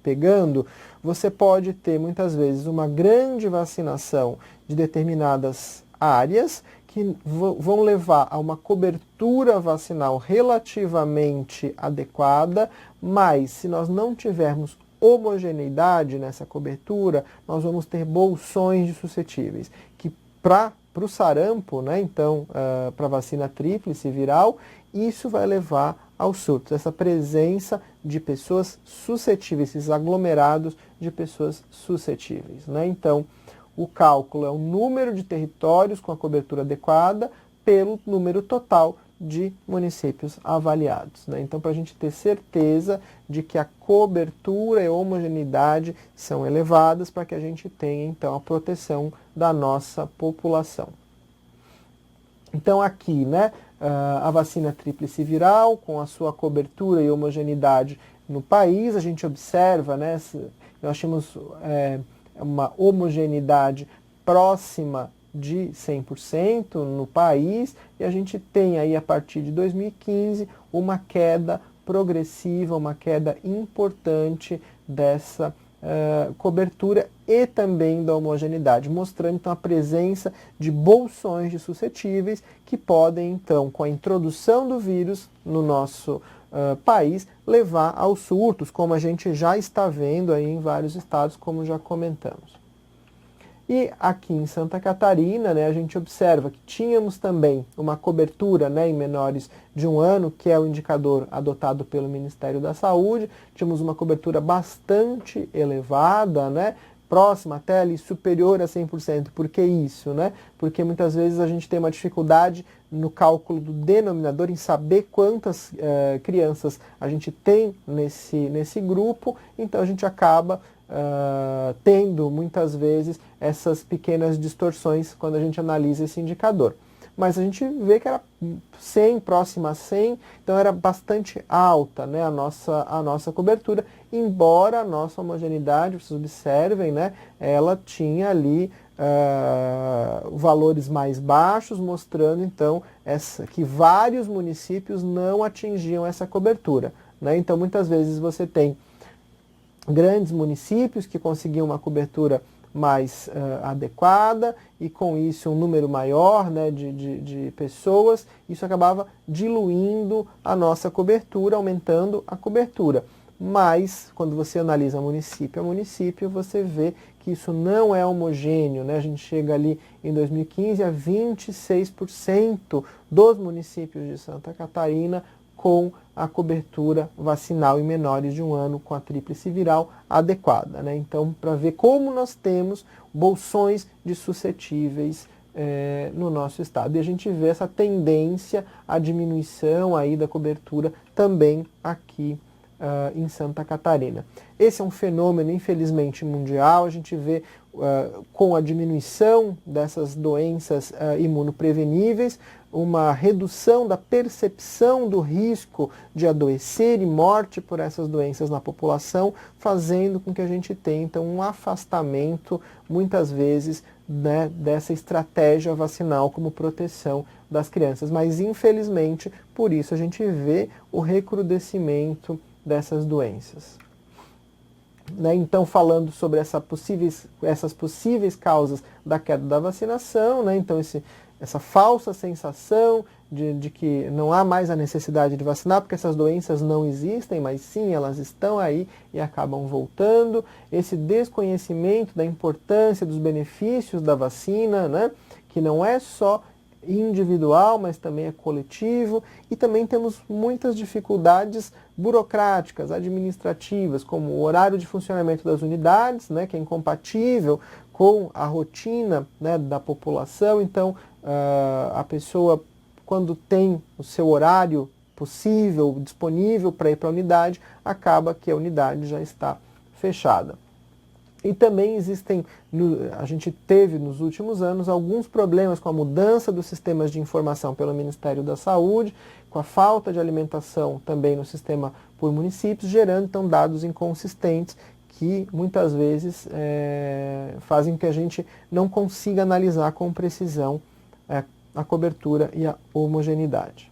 [SPEAKER 1] pegando, você pode ter muitas vezes uma grande vacinação de determinadas áreas que vão levar a uma cobertura vacinal relativamente adequada, mas se nós não tivermos homogeneidade nessa cobertura, nós vamos ter bolsões de suscetíveis, que para o sarampo, né, então para a vacina tríplice viral, isso vai levar aos surtos, essa presença de pessoas suscetíveis, esses aglomerados de pessoas suscetíveis, né? Então, o cálculo é o número de territórios com a cobertura adequada pelo número total de municípios avaliados, né? Então, para a gente ter certeza de que a cobertura e a homogeneidade são elevadas para que a gente tenha, então, a proteção da nossa população. Então, aqui, né, a vacina tríplice viral, com a sua cobertura e homogeneidade no país, a gente observa, né, nós tínhamos uma homogeneidade próxima de 100% no país, e a gente tem aí a partir de 2015 uma queda progressiva, uma queda importante dessa cobertura e também da homogeneidade, mostrando então a presença de bolsões de suscetíveis que podem então, com a introdução do vírus no nosso país, levar aos surtos, como a gente já está vendo aí em vários estados, como já comentamos. E aqui em Santa Catarina, né, a gente observa que tínhamos também uma cobertura, né, em menores de 1 ano, que é o indicador adotado pelo Ministério da Saúde. Tínhamos uma cobertura bastante elevada, né, próxima até ali, superior a 100%. Por que isso? Né? Porque muitas vezes a gente tem uma dificuldade no cálculo do denominador, em saber quantas crianças a gente tem nesse grupo, então a gente acaba tendo muitas vezes essas pequenas distorções quando a gente analisa esse indicador. Mas a gente vê que era 100, próxima a 100, então era bastante alta, né, a nossa cobertura, embora a nossa homogeneidade, vocês observem, né, ela tinha ali valores mais baixos, mostrando então que vários municípios não atingiam essa cobertura, né? Então muitas vezes você tem grandes municípios que conseguiam uma cobertura mais adequada e com isso um número maior, né, de pessoas, isso acabava diluindo a nossa cobertura, aumentando a cobertura. Mas quando você analisa município a município, você vê que isso não é homogêneo, né? A gente chega ali em 2015 a 26% dos municípios de Santa Catarina com a cobertura vacinal em menores de 1 ano com a tríplice viral adequada, né? Então, para ver como nós temos bolsões de suscetíveis no nosso estado. E a gente vê essa tendência à diminuição aí da cobertura também aqui em Santa Catarina. Esse é um fenômeno, infelizmente, mundial. A gente vê com a diminuição dessas doenças imunopreveníveis, uma redução da percepção do risco de adoecer e morte por essas doenças na população, fazendo com que a gente tenha então um afastamento, muitas vezes, né, dessa estratégia vacinal como proteção das crianças. Mas, infelizmente, por isso a gente vê o recrudescimento dessas doenças. Né? Então, falando sobre essas possíveis causas da queda da vacinação, né? Então essa falsa sensação de que não há mais a necessidade de vacinar, porque essas doenças não existem, mas sim, elas estão aí e acabam voltando. Esse desconhecimento da importância dos benefícios da vacina, né? Que não é só individual, mas também é coletivo, e também temos muitas dificuldades burocráticas, administrativas, como o horário de funcionamento das unidades, né, que é incompatível com a rotina, né, da população. Então, a pessoa, quando tem o seu horário possível, disponível para ir para a unidade, acaba que a unidade já está fechada. E também a gente teve nos últimos anos alguns problemas com a mudança dos sistemas de informação pelo Ministério da Saúde, com a falta de alimentação também no sistema por municípios, gerando então dados inconsistentes que muitas vezes fazem que a gente não consiga analisar com precisão a cobertura e a homogeneidade.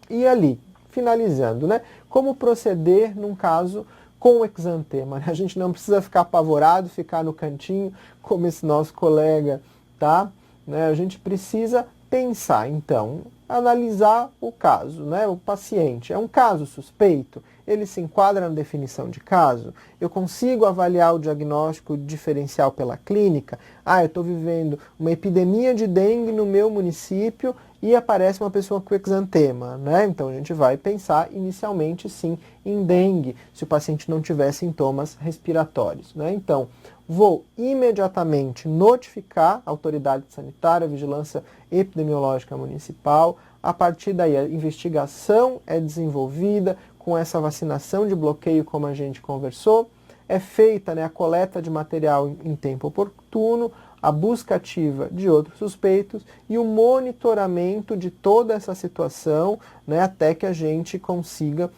[SPEAKER 1] E ali, finalizando, né, como proceder num caso com o exantema? A gente não precisa ficar apavorado, ficar no cantinho, como esse nosso colega, tá? Né? A gente precisa pensar, então, analisar o caso, né? O paciente é um caso suspeito, ele se enquadra na definição de caso, eu consigo avaliar o diagnóstico diferencial pela clínica. Eu estou vivendo uma epidemia de dengue no meu município e aparece uma pessoa com exantema, né? Então a gente vai pensar inicialmente sim em dengue, se o paciente não tiver sintomas respiratórios, né? Então, vou imediatamente notificar a autoridade sanitária, a vigilância epidemiológica municipal. A partir daí, a investigação é desenvolvida com essa vacinação de bloqueio, como a gente conversou. É feita, né, a coleta de material em tempo oportuno, a busca ativa de outros suspeitos e o monitoramento de toda essa situação, né, até que a gente consiga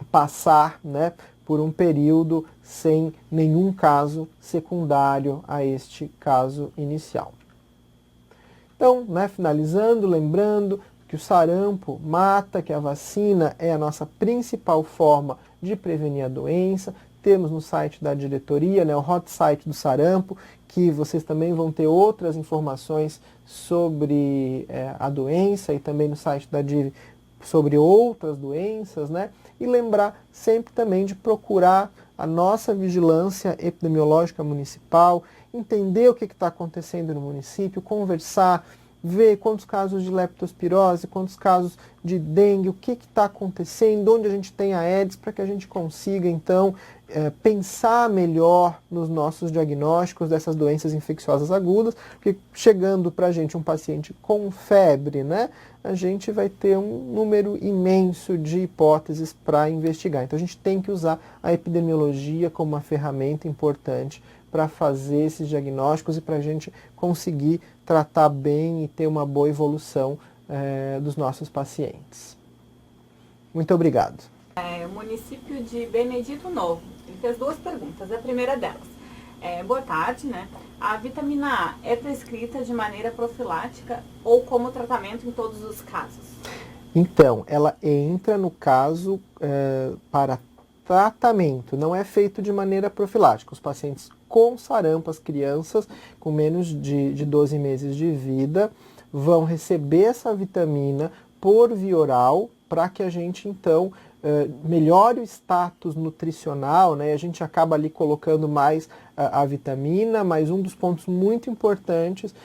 [SPEAKER 1] passar, né, por um período sem nenhum caso secundário a este caso inicial. Então, né, finalizando, lembrando que o sarampo mata, que a vacina é a nossa principal forma de prevenir a doença. Temos no site da diretoria, né, o hot site do sarampo, que vocês também vão ter outras informações sobre a doença, e também no site da DIV sobre outras doenças, né? E lembrar sempre também de procurar a nossa vigilância epidemiológica municipal, entender o que está acontecendo no município, conversar, ver quantos casos de leptospirose, quantos casos de dengue, o que está acontecendo, onde a gente tem a Aedes, para que a gente consiga, então, pensar melhor nos nossos diagnósticos dessas doenças infecciosas agudas, porque chegando para a gente um paciente com febre, né, a gente vai ter um número imenso de hipóteses para investigar. Então a gente tem que usar a epidemiologia como uma ferramenta importante para fazer esses diagnósticos e para a gente conseguir tratar bem e ter uma boa evolução dos nossos pacientes. Muito obrigado.
[SPEAKER 2] O município de Benedito Novo, ele fez duas perguntas. A primeira delas, boa tarde, né? A vitamina A é prescrita de maneira profilática ou como tratamento em todos os casos?
[SPEAKER 1] Então, ela entra no caso para tratamento, não é feito de maneira profilática. Os pacientes com sarampo, as crianças com menos de 12 meses de vida, vão receber essa vitamina por via oral para que a gente, então, melhore o status nutricional, né? A gente acaba ali colocando mais a vitamina, mas um dos pontos muito importantes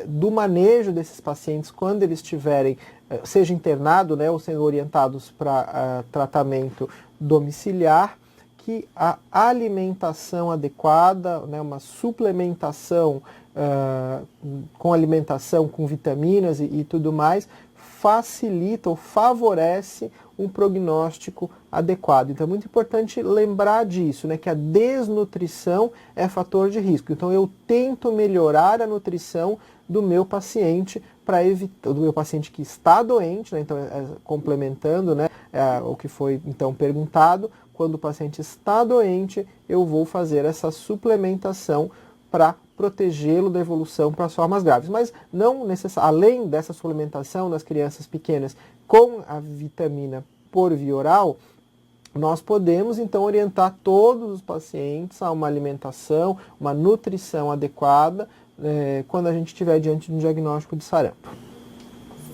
[SPEAKER 1] do manejo desses pacientes quando eles estiverem, seja internado, né, ou sendo orientados para tratamento domiciliar, que a alimentação adequada, né, uma suplementação com alimentação, com vitaminas e tudo mais, facilita ou favorece um prognóstico adequado. Então é muito importante lembrar disso, né, que a desnutrição é fator de risco. Então eu tento melhorar a nutrição do meu paciente para evitar, do meu paciente que está doente, né, então complementando, né, o que foi então perguntado, quando o paciente está doente, eu vou fazer essa suplementação para protegê-lo da evolução para as formas graves. Mas não além dessa suplementação nas crianças pequenas com a vitamina por via oral, nós podemos então orientar todos os pacientes a uma alimentação, uma nutrição adequada quando a gente estiver diante de um diagnóstico de sarampo.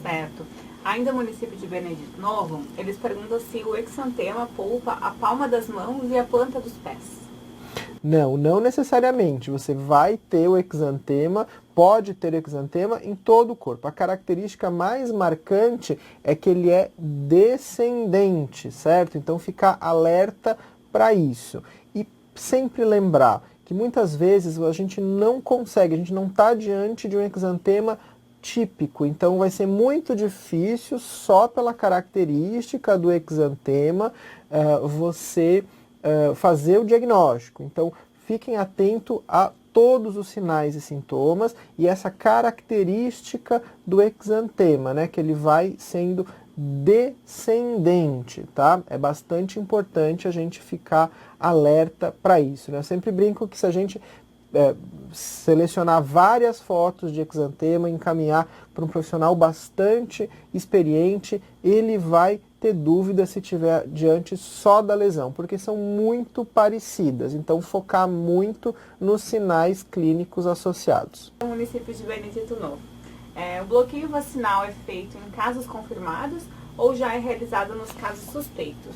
[SPEAKER 2] Certo. Ainda no município de Benedito Novo, eles perguntam se o exantema poupa a palma das mãos e a planta dos pés.
[SPEAKER 1] Não necessariamente. Você vai ter o exantema, pode ter exantema em todo o corpo. A característica mais marcante é que ele é descendente, certo? Então ficar alerta para isso. E sempre lembrar que muitas vezes a gente não consegue, a gente não está diante de um exantema típico, então vai ser muito difícil só pela característica do exantema você fazer o diagnóstico. Então fiquem atentos a todos os sinais e sintomas e essa característica do exantema, né, que ele vai sendo descendente, tá? É bastante importante a gente ficar alerta para isso, né? Eu sempre brinco que se a gente selecionar várias fotos de exantema, encaminhar para um profissional bastante experiente, ele vai ter dúvida se tiver diante só da lesão, porque são muito parecidas, então focar muito nos sinais clínicos associados.
[SPEAKER 2] No município de Benedito Novo, o bloqueio vacinal é feito em casos confirmados ou já é realizado nos casos suspeitos?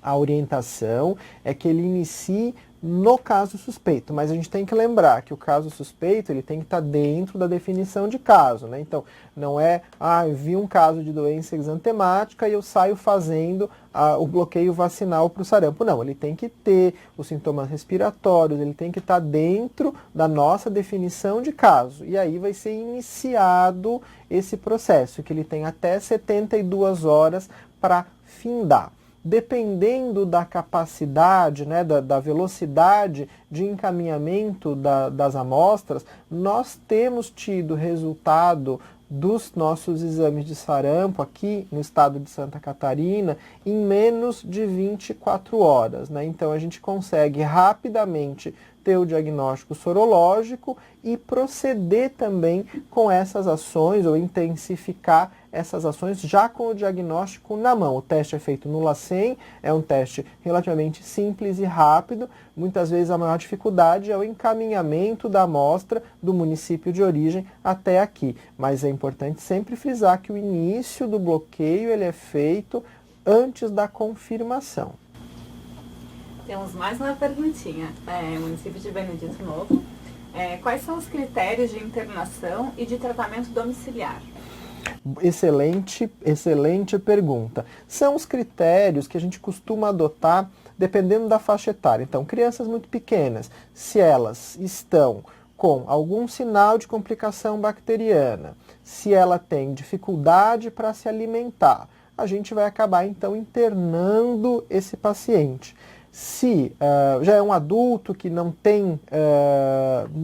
[SPEAKER 1] A orientação é que ele inicie no caso suspeito, mas a gente tem que lembrar que o caso suspeito ele tem que estar dentro da definição de caso, né? Então, não é, eu vi um caso de doença exantemática e eu saio fazendo o bloqueio vacinal para o sarampo. Não, ele tem que ter os sintomas respiratórios, ele tem que estar dentro da nossa definição de caso. E aí vai ser iniciado esse processo, que ele tem até 72 horas para findar. Dependendo da capacidade, né, da velocidade de encaminhamento das amostras, nós temos tido resultado dos nossos exames de sarampo aqui no estado de Santa Catarina em menos de 24 horas. Né? Então a gente consegue rapidamente ter o diagnóstico sorológico e proceder também com essas ações ou intensificar essas ações já com o diagnóstico na mão. O teste é feito no LACEN, é um teste relativamente simples e rápido. Muitas vezes a maior dificuldade é o encaminhamento da amostra do município de origem até aqui. Mas é importante sempre frisar que o início do bloqueio ele é feito antes da confirmação.
[SPEAKER 2] Temos mais uma perguntinha. Município de Benedito Novo. Quais são os critérios de internação e de tratamento domiciliar?
[SPEAKER 1] Excelente pergunta. São os critérios que a gente costuma adotar dependendo da faixa etária. Então, crianças muito pequenas, se elas estão com algum sinal de complicação bacteriana, se ela tem dificuldade para se alimentar, a gente vai acabar então internando esse paciente. Se já é um adulto que não tem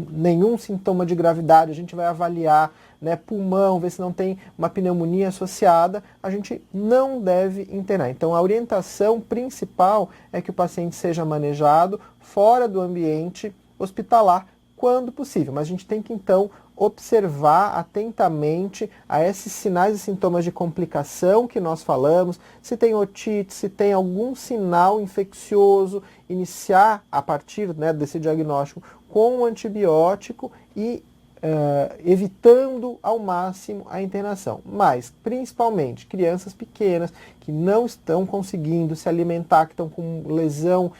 [SPEAKER 1] nenhum sintoma de gravidade, a gente vai avaliar, né, pulmão, ver se não tem uma pneumonia associada, a gente não deve internar. Então a orientação principal é que o paciente seja manejado fora do ambiente hospitalar quando possível, mas a gente tem que então observar atentamente a esses sinais e sintomas de complicação que nós falamos, se tem otite, se tem algum sinal infeccioso, iniciar a partir, né, desse diagnóstico com um antibiótico e evitando ao máximo a internação. Mas, principalmente, crianças pequenas que não estão conseguindo se alimentar, que estão com lesão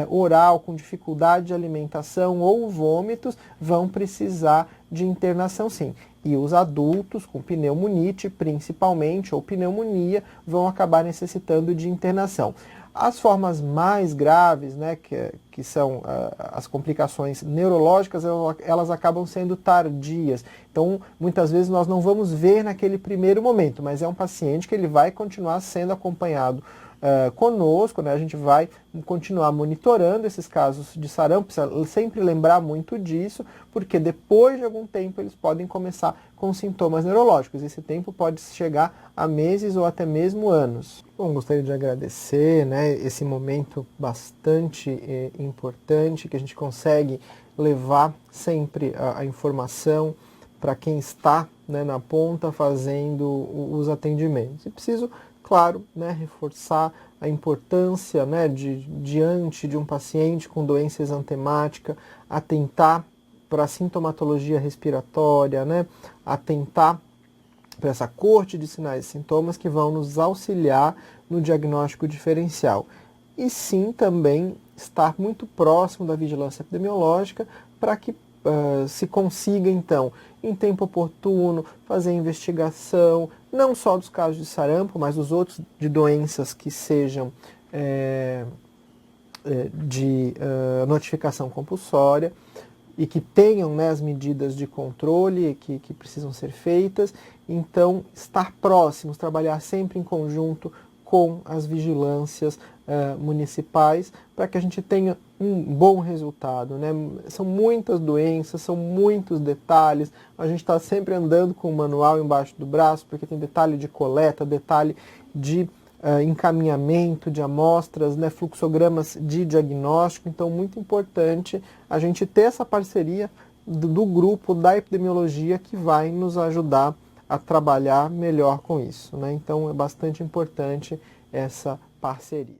[SPEAKER 1] oral, com dificuldade de alimentação ou vômitos, vão precisar de internação sim. E os adultos com pneumonite, principalmente, ou pneumonia, vão acabar necessitando de internação. As formas mais graves, né, que são as complicações neurológicas, elas acabam sendo tardias. Então, muitas vezes nós não vamos ver naquele primeiro momento, mas é um paciente que ele vai continuar sendo acompanhado conosco, né? A gente vai continuar monitorando esses casos de sarampo, precisa sempre lembrar muito disso, porque depois de algum tempo eles podem começar com sintomas neurológicos. Esse tempo pode chegar a meses ou até mesmo anos. Bom, gostaria de agradecer, né, esse momento bastante importante que a gente consegue levar sempre a informação para quem está, né, na ponta fazendo os atendimentos. E preciso, claro, né, reforçar a importância, né, diante de um paciente com doença exantemática, atentar para a sintomatologia respiratória, né, atentar para essa corte de sinais e sintomas que vão nos auxiliar no diagnóstico diferencial. E sim, também estar muito próximo da vigilância epidemiológica para que se consiga, então, em tempo oportuno, fazer investigação, não só dos casos de sarampo, mas dos outros de doenças que sejam de notificação compulsória e que tenham, né, as medidas de controle que precisam ser feitas. Então, estar próximos, trabalhar sempre em conjunto com as vigilâncias municipais para que a gente tenha um bom resultado, né? São muitas doenças, são muitos detalhes, a gente está sempre andando com o manual embaixo do braço porque tem detalhe de coleta, detalhe de encaminhamento de amostras, né, fluxogramas de diagnóstico, então muito importante a gente ter essa parceria do grupo da epidemiologia que vai nos ajudar a trabalhar melhor com isso, né? Então é bastante importante essa parceria.